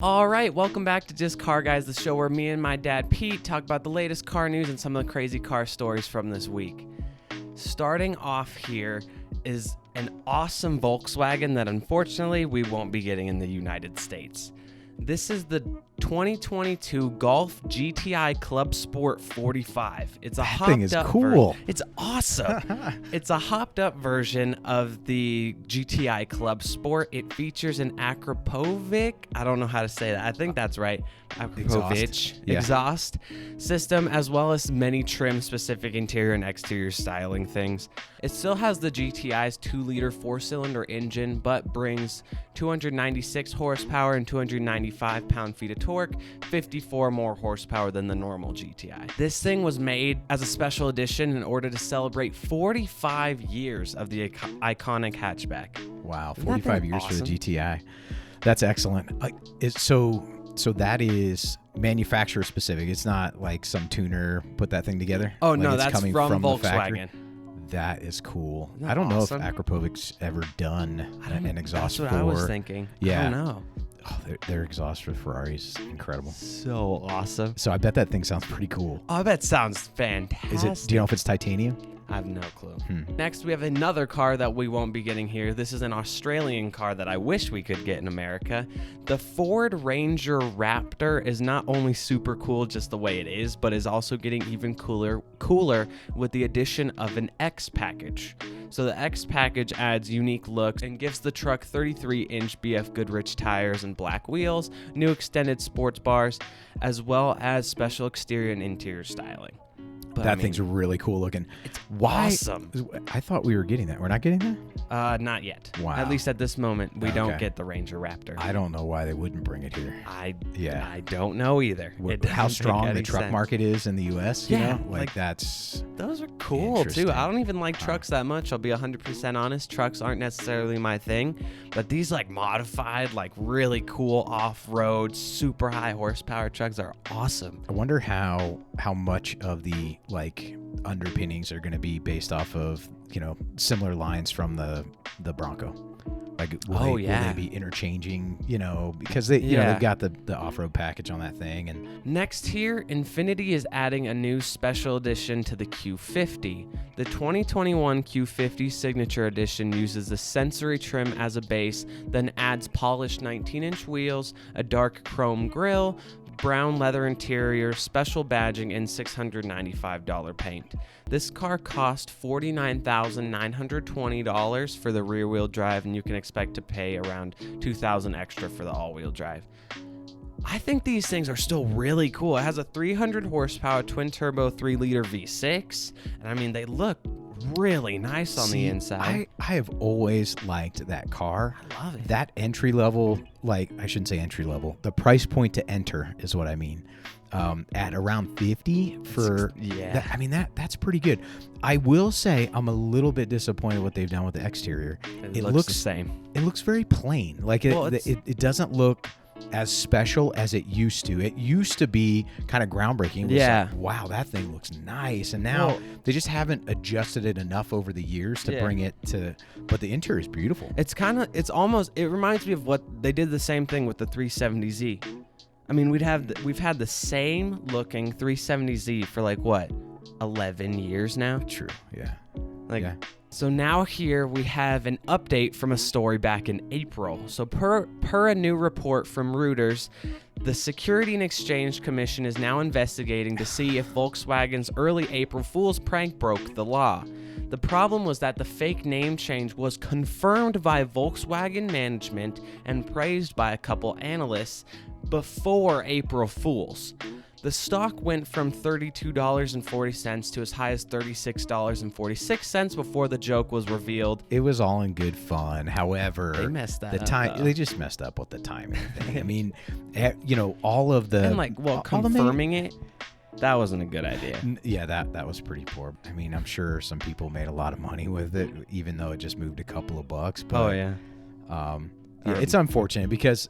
All right, welcome back to Just Car Guys, the show where me and my dad Pete talk about the latest car news and some of the crazy car stories from this week. Starting off here is an awesome Volkswagen that unfortunately we won't be getting in the United States. This is the 2022 Golf GTI Club Sport 45. It's a hopped up cool. It's awesome. It's a hopped up version of the GTI Club Sport. It features an Akrapovic, I don't know how to say that. I think that's right. Akrapovic exhaust system, as well as many trim-specific interior and exterior styling things. It still has the GTI's 2-liter 4-cylinder engine, but brings 296 horsepower and 295 pound-feet of torque, 54 more horsepower than the normal GTI. This thing was made as a special edition in order to celebrate 45 years of the iconic hatchback. Wow, 45 years awesome? For the GTI. That's excellent. So that is manufacturer specific. It's not like some tuner put that thing together. Oh, like no, that's from Volkswagen. That is cool. Isn't that I don't awesome? know if Akrapovic's ever done an exhaust. That's what I was thinking. Yeah. I don't know. Oh, their exhaust for Ferrari is incredible. So awesome. So I bet that thing sounds pretty cool. Oh, I bet it sounds fantastic. Do you know if it's titanium? I have no clue. Next, we have another car that we won't be getting here. This is an Australian car that I wish we could get in America. The Ford Ranger Raptor is not only super cool just the way it is, but is also getting even cooler with the addition of an X package. So the X package adds unique looks and gives the truck 33-inch BF Goodrich tires and black wheels, new extended sports bars, as well as special exterior and interior styling. That thing's really cool looking. It's awesome. I thought we were getting that. We're not getting that? Not yet. Wow. At least at this moment, we don't get the Ranger Raptor. I don't know why they wouldn't bring it here. I don't know either. How strong the truck market is in the U.S. You know? Like that's... Those are cool, too. I don't even like trucks that much. I'll be 100% honest. Trucks aren't necessarily my thing. But these like modified, like really cool off-road, super high horsepower trucks are awesome. I wonder how much of the like underpinnings are going to be based off of, you know, similar lines from the Bronco. Like, will they be interchanging, you know, because they've got the off-road package on that thing. And next here, Infiniti is adding a new special edition to the Q50. The 2021 Q50 Signature Edition uses the sensory trim as a base, then adds polished 19-inch wheels, a dark chrome grille, brown leather interior, special badging, and $695 paint. This car cost $49,920 for the rear-wheel drive, and you can expect to pay around $2,000 extra for the all-wheel drive. I think these things are still really cool. It has a 300 horsepower twin-turbo 3-liter V6, and I mean, they look really nice on the inside. I have always liked that car. I love it. That entry level, like, I shouldn't say entry level. The price point to enter is what I mean. At around 50 for that's pretty good. I will say I'm a little bit disappointed what they've done with the exterior. It looks the same. It looks very plain. Like it doesn't look as special as it used to. It used to be kind of groundbreaking. It was like, wow, that thing looks nice. And now they just haven't adjusted it enough over the years to bring it to, but the interior is beautiful. It reminds me of what they did the same thing with the 370Z. I mean, we've had the same looking 370Z for like what, 11 years now? True. Yeah. So now here we have an update from a story back in April. So per a new report from Reuters, the Security and Exchange Commission is now investigating to see if Volkswagen's early April Fool's prank broke the law. The problem was that the fake name change was confirmed by Volkswagen management and praised by a couple analysts before April Fool's. The stock went from $32.40 to as high as $36.46 before the joke was revealed. It was all in good fun. However, they messed that up. They just messed up with the timing thing. I mean, you know, all of the confirming it. That wasn't a good idea. Yeah, that was pretty poor. I mean, I'm sure some people made a lot of money with it, even though it just moved a couple of bucks. But, it's unfortunate because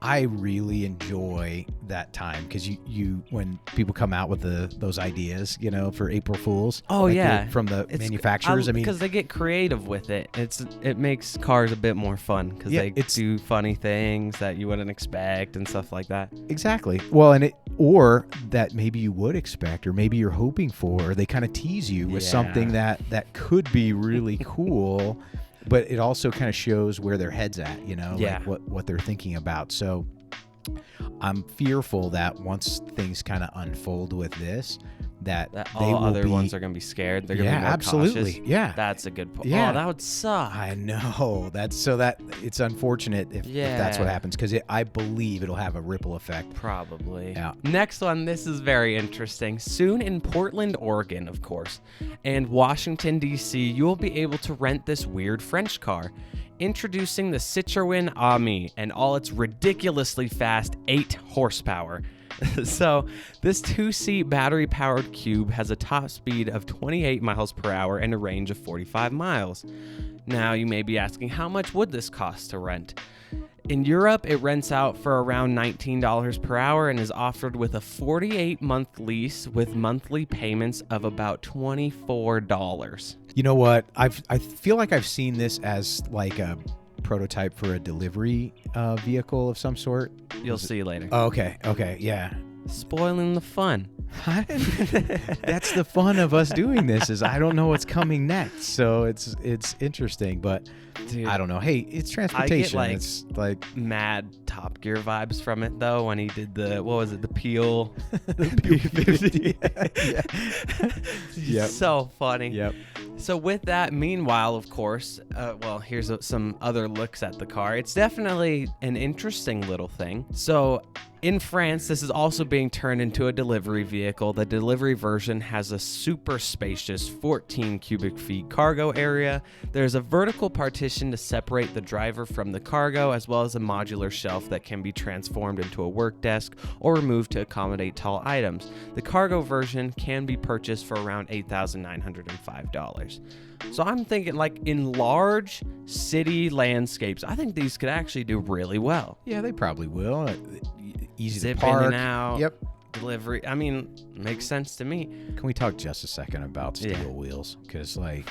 I really enjoy that time because you when people come out with those ideas, for April Fools. Oh, yeah. From the manufacturers. Because they get creative with it. It makes cars a bit more fun because they do funny things that you wouldn't expect and stuff like that. Exactly. Well, or that maybe you would expect, or maybe you're hoping for, or they kind of tease you with something that could be really cool. But it also kind of shows where their head's at, like what they're thinking about. So I'm fearful that once things kind of unfold with this, that all other ones are going to be scared. They're going to be more absolutely. cautious. Yeah, that's a good point. Yeah. Oh, that would suck. I know. That it's unfortunate if that's what happens, because I believe it'll have a ripple effect. Probably. Yeah. Next one. This is very interesting. Soon in Portland, Oregon, of course, and Washington, D.C., you will be able to rent this weird French car. Introducing the Citroen Army and all its ridiculously fast 8 horsepower. So this 2-seat battery-powered cube has a top speed of 28 miles per hour and a range of 45 miles. Now you may be asking, how much would this cost to rent? In Europe, it rents out for around $19 per hour and is offered with a 48-month lease with monthly payments of about $24. You know what? I feel like I've seen this as like a prototype for a delivery vehicle of some sort. You'll see later. Oh, okay, yeah. Spoiling the fun. That's the fun of us doing this, is I don't know what's coming next. So it's interesting, but dude, I don't know. Hey, it's transportation. I get it's like mad Top Gear vibes from it though, when he did the Peel P50. Yep. So funny. Yep. So with that, meanwhile, of course, here's some other looks at the car. It's definitely an interesting little thing. So in France, this is also being turned into a delivery vehicle. The delivery version has a super spacious 14 cubic feet cargo area. There's a vertical partition to separate the driver from the cargo, as well as a modular shelf that can be transformed into a work desk or removed to accommodate tall items. The cargo version can be purchased for around $8,905. So I'm thinking, like, in large city landscapes, I think these could actually do really well. Yeah, they probably will. Easy Zip to park. in and out. Yep. Delivery. I mean, makes sense to me. Can we talk just a second about steel wheels? Because, like,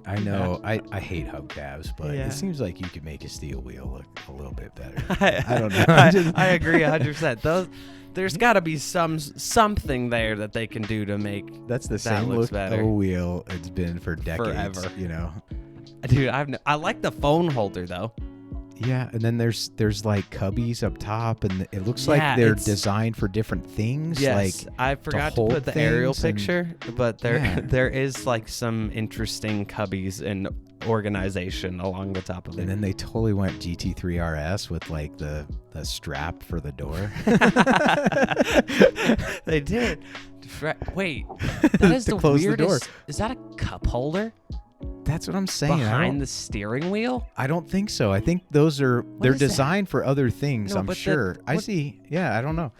I know I hate hubcaps, but it seems like you could make a steel wheel look a little bit better. I don't know. I agree 100%. There's got to be something there that they can do to make that's the same look better. Of a wheel it's been for decades. Forever. Dude, I like the phone holder though. Yeah, and then there's like cubbies up top, and it looks like they're designed for different things. Yes, like I forgot to put the aerial picture, but there is like some interesting cubbies and organization along the top of it. And then they totally went GT3 RS with like the strap for the door. They did. Wait, that is the weirdest. Is that a cup holder? That's what I'm saying. Behind the steering wheel? I don't think so. I think they're designed for other things. I'm sure. I see. Yeah, I don't know.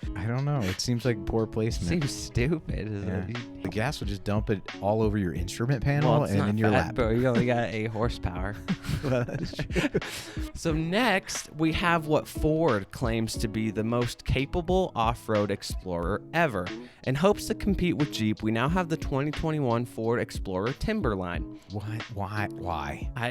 It seems like poor placement. Seems stupid. Yeah. The gas will just dump it all over your instrument panel and in your lap. Bro, you only got 8 horsepower. Well, that is true. So next, we have what Ford claims to be the most capable off-road Explorer ever. In hopes to compete with Jeep, we now have the 2021 Ford Explorer Timberline. What? Why? Why? I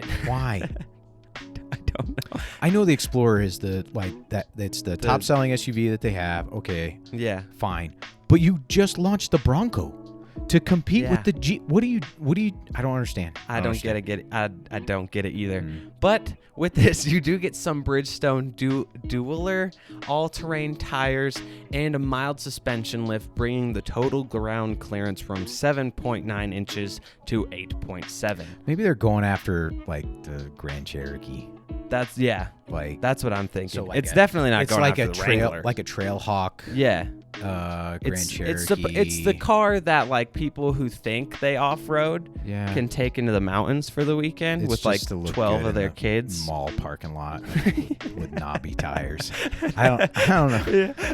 don't know. I know the Explorer is that's the top selling SUV that they have. Okay. Yeah. Fine. But you just launched the Bronco to compete with the Jeep. What do you I don't understand. I don't get it. I don't get it either. But with this, you do get some Bridgestone dualer, all-terrain tires, and a mild suspension lift, bringing the total ground clearance from 7.9 inches to 8.7. Maybe they're going after like the Grand Cherokee. That's what I'm thinking. So it's definitely not going like after the Wrangler. Like a Trailhawk. Yeah. Grand Cherokee. It's the car that like people who think they off-road can take into the mountains for the weekend with like 12 of their kids. Mall parking lot with knobby tires. I don't know. Yeah.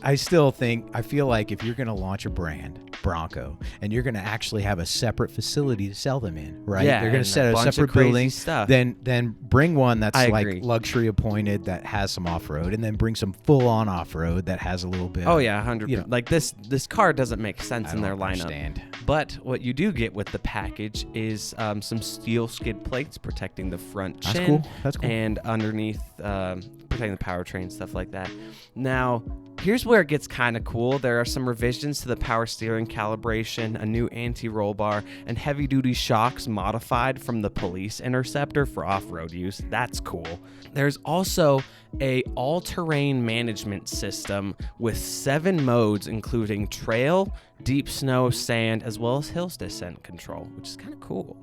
I still feel like if you're going to launch a brand, Bronco, and you're going to actually have a separate facility to sell them in, right? Yeah, they're going to set a separate building. Stuff. Then bring one that's like luxury appointed that has some off-road, and then bring some full-on off-road that has a little bit. Oh yeah, 100%. Like this car doesn't make sense in their lineup. Understand. But what you do get with the package is some steel skid plates protecting the front chin. That's cool. And underneath, protecting the powertrain, stuff like that. Now, here's where it gets kind of cool. There are some revisions to the power steering calibration, a new anti-roll bar, and heavy-duty shocks modified from the Police Interceptor for off-road use. That's cool. There's also a all-terrain management system with 7 modes, including trail, deep snow, sand, as well as hills descent control, which is kind of cool.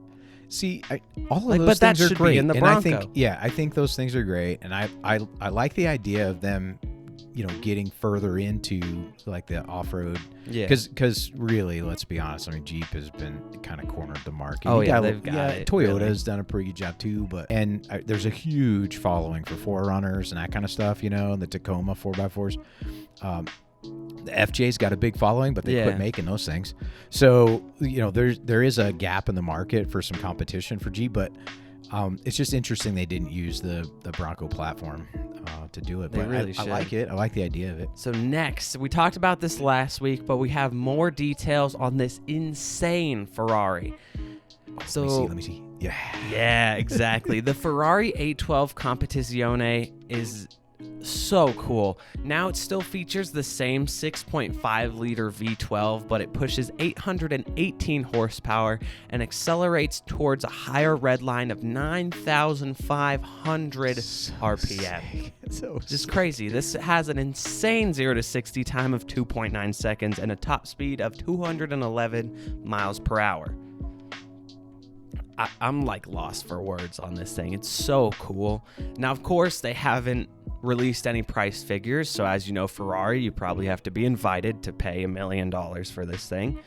See, all of those things are great. Be in the Bronco. I think those things are great, and I like the idea of them, getting further into like the off-road. Yeah. Because really, let's be honest. I mean, Jeep has been kind of cornered the market. Oh yeah, they've got it. Toyota has done a pretty good job too, there's a huge following for 4Runners and that kind of stuff. And the Tacoma 4x4s. The FJ's got a big following, but they quit making those things. So there is a gap in the market for some competition for Jeep, but it's just interesting they didn't use the Bronco platform to do it. They really should. I like it. I like the idea of it. So next, we talked about this last week, but we have more details on this insane Ferrari. Let me see. Yeah, exactly. The Ferrari 812 Competizione is so cool. Now it still features the same 6.5 liter V12, but it pushes 818 horsepower and accelerates towards a higher red line of 9,500 RPM. Just crazy. This has an insane 0 to 60 time of 2.9 seconds and a top speed of 211 miles per hour. I'm like lost for words on this thing. It's so cool. Now, of course, they haven't released any price figures. So as you know, Ferrari, you probably have to be invited to pay $1 million for this thing.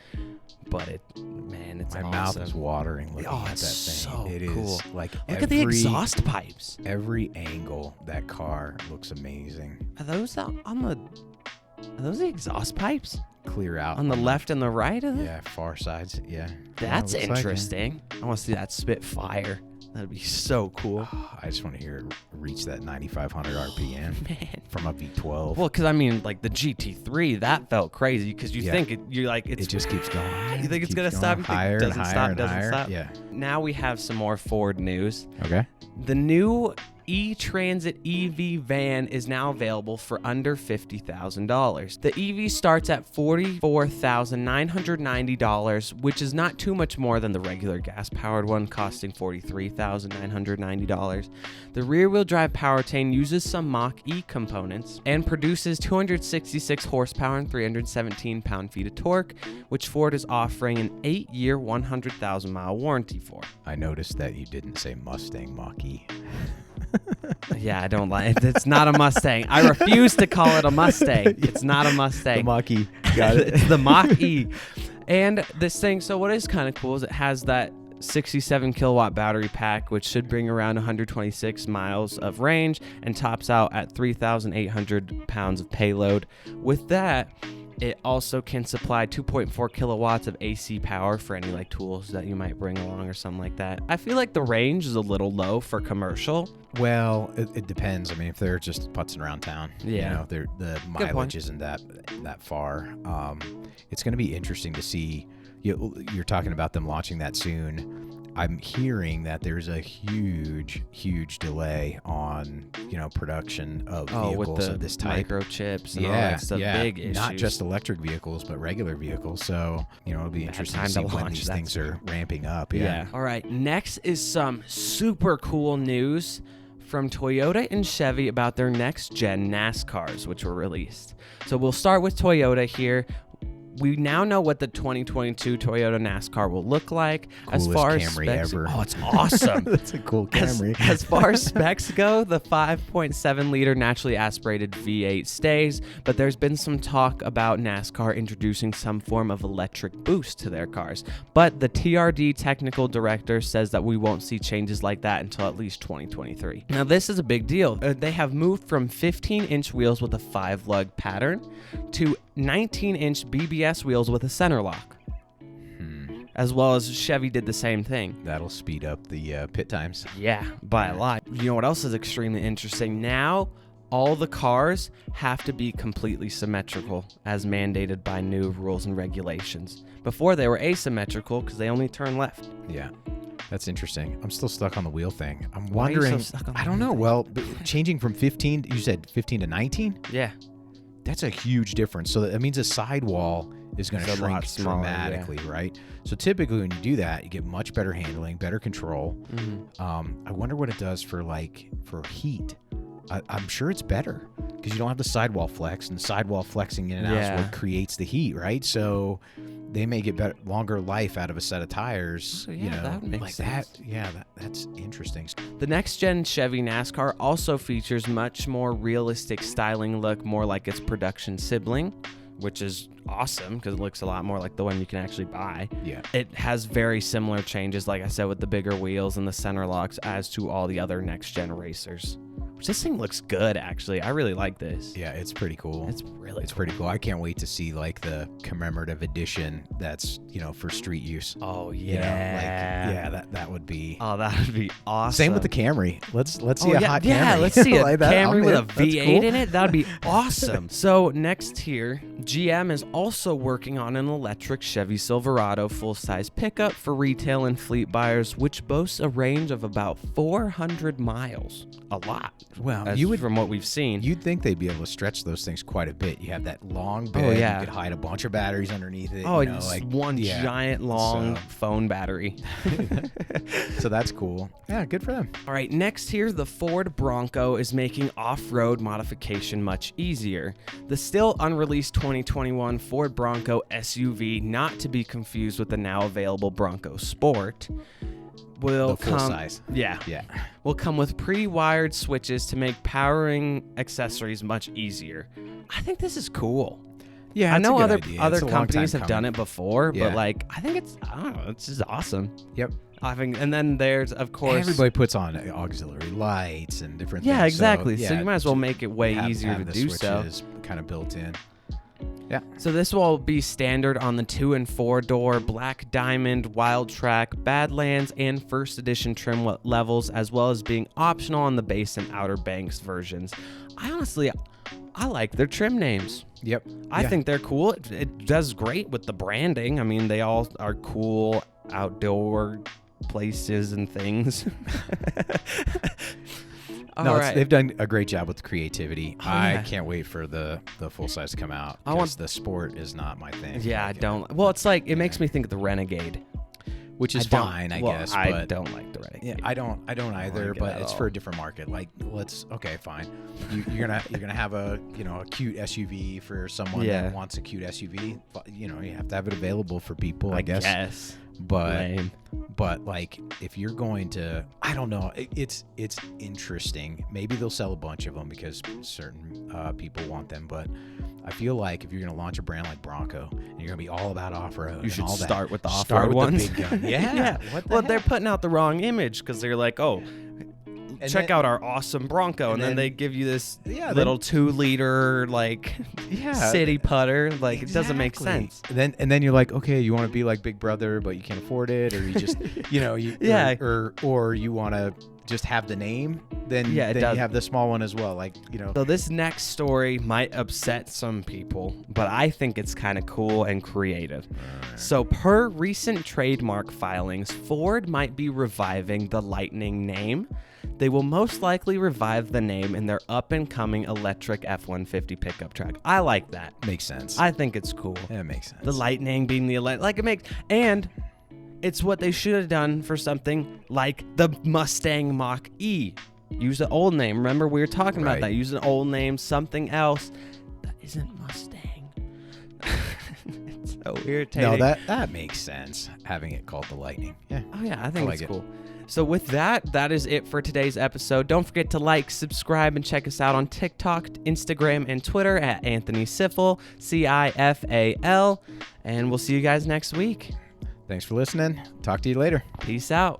But it's my awesome. mouth is watering looking at that thing. So it cool. Is like look at the exhaust pipes. Every angle that car looks amazing. Are those the exhaust pipes? Clear out on the left and the right of it? Yeah, far sides. Yeah. That's interesting. I want to see that spit fire. That'd be so cool. I just want to hear it reach that 9,500 RPM from a V12. Well, because like the GT3, that felt crazy because you think it just keeps going. You think it's gonna stop? You think higher, it doesn't higher, stop? Doesn't higher. stop? Yeah. Now we have some more Ford news. Okay. The new E-Transit EV van is now available for under $50,000. The EV starts at $44,990, which is not too much more than the regular gas-powered one, costing $43,990. The rear-wheel drive powertrain uses some Mach-E components and produces 266 horsepower and 317 pound-feet of torque, which Ford is offering an 8-year, 100,000-mile warranty for. I noticed that you didn't say Mustang Mach-E. Yeah, I don't like it. It's not a Mustang. I refuse to call it a Mustang. It's not a Mustang. The Mach-E. Got it. It's the Mach-E. And this thing, so what is kind of cool is it has that 67 kilowatt battery pack, which should bring around 126 miles of range and tops out at 3,800 pounds of payload. With that, it also can supply 2.4 kilowatts of AC power for any tools that you might bring along or something like that. I feel like the range is a little low for commercial. Well, it depends. I mean, if they're just putzing around town, the mileage isn't that far. It's going to be interesting to see. You're talking about them launching that soon. I'm hearing that there's a huge delay on production of vehicles of this type. Microchips and all that stuff. Big issues. Not just electric vehicles, but regular vehicles. So it'll be interesting to see when these things are ramping up. Yeah. All right. Next is some super cool news from Toyota and Chevy about their next Gen NASCARs, which were released. So we'll start with Toyota here. We now know what the 2022 Toyota NASCAR will look like. Coolest as far as Camry specs, ever. Oh, it's awesome. That's a cool Camry. As far as specs go, the 5.7 liter naturally aspirated V8 stays, but there's been some talk about NASCAR introducing some form of electric boost to their cars. But the TRD technical director says that we won't see changes like that until at least 2023. Now, this is a big deal. They have moved from 15-inch wheels with a 5-lug pattern to 19-inch BBS ABS wheels with a center lock. As well as Chevy did the same thing. That'll speed up the pit times. Yeah, by a lot. You know what else is extremely interesting? Now, all the cars have to be completely symmetrical as mandated by new rules and regulations. Before, they were asymmetrical because they only turn left. Yeah, that's interesting. I'm still stuck on the wheel thing. I'm Why are you wondering. so stuck on the I don't wheel know. thing? Well, changing from 15, you said 15 to 19? Yeah. That's a huge difference. So that means a sidewall is going to It's a lot shrink smaller, dramatically, right? So typically when you do that, you get much better handling, better control. I wonder what it does for heat. I'm sure it's better because you don't have the sidewall flex, and the sidewall flexing in and out is what creates the heat, right? So they may get better, longer life out of a set of tires. So, yeah, that would make like sense. that. Yeah, that's interesting. The next gen Chevy NASCAR also features much more realistic styling look, more like its production sibling, which is awesome because it looks a lot more like the one you can actually buy. Yeah. It has very similar changes, like I said, with the bigger wheels and the center locks as to all the other next gen racers. This thing looks good, actually. I really like this. Yeah, it's pretty cool. It's pretty cool. I can't wait to see like the commemorative edition that's, for street use. Oh yeah. That would be. Oh, that would be awesome. Same with the Camry. Let's see a hot Camry. Yeah, let's see a like that. Camry with a That's V8 cool. in it. That would be awesome. So next here, GM is also working on an electric Chevy Silverado full-size pickup for retail and fleet buyers, which boasts a range of about 400 miles. A lot. Well, from what we've seen. You'd think they'd be able to stretch those things quite a bit. You have that long bed. Yeah. You could hide a bunch of batteries underneath it. Oh, it's one giant long So- phone battery. So that's cool. Yeah, good for them. All right, next here, the Ford Bronco is making off-road modification much easier. The still unreleased 2021 Ford Bronco SUV, not to be confused with the now available Bronco Sport, will The full size. Yeah. Will come with pre-wired switches to make powering accessories much easier. I think this is cool. Yeah, I it's a know good other idea. other It's a long companies time have done coming. it before, Yeah. but I think I don't know, it's just awesome. Yep. I think, and then there's of course Everybody puts on auxiliary lights and different things. Yeah, exactly. So, So you might as well make it way have easier to the do so. switches kind of built in. Yeah. So this will be standard on the 2 and 4 door, Black Diamond, Wild Track, Badlands, and First Edition trim levels, as well as being optional on the base and Outer Banks versions. I like their trim names. Yep. I think they're cool. It does great with the branding. I mean, they all are cool outdoor places and things. They've done a great job with the creativity. I yeah. can't wait for the full size to come out. I want the Sport is not my thing. Yeah, I don't. Well, it's like it makes me think of the Renegade, which is fine, I guess. I but don't like the Renegade. yeah, I don't either. like it But at it's all. for a different market. Like, okay, fine. You're gonna have a cute SUV for someone that wants a cute SUV. You have to have it available for people. I guess. But Lame. But if you're going to, I don't know, it's interesting. Maybe they'll sell a bunch of them because certain people want them. But I feel like if you're going to launch a brand like Bronco and you're going to be all about off-road, You should and all start that, with the start off-road with ones. The big gun. Yeah. What the Well, heck? they're putting out the wrong image because they're like, oh, And check then- out our awesome Bronco, and then they give you this Yeah, little 2-liter city putter. It doesn't make Exactly. sense. And then you're like, okay, you want to be like Big Brother, but you can't afford it, or you just, Yeah. or you want to just have the name. Then Yeah, it then does. you have the small one as well. So this next story might upset some people, but I think it's kind of cool and creative. So per recent trademark filings, Ford might be reviving the Lightning name. They will most likely revive the name in their up-and-coming electric F-150 pickup truck. I like that. Makes sense. I think it's cool. That makes sense. The Lightning being the and it's what they should have done for something like the Mustang Mach-E. Use the old name. Remember, we were talking about Right. that. Use an old name, something else that isn't Mustang. It's so irritating. No, that makes sense. Having it called the Lightning. Yeah. Oh, yeah, I think like it's it. cool. So with that is it for today's episode. Don't forget to like, subscribe, and check us out on TikTok, Instagram, and Twitter at Anthony Siffel, Cifal. And we'll see you guys next week. Thanks for listening. Talk to you later. Peace out.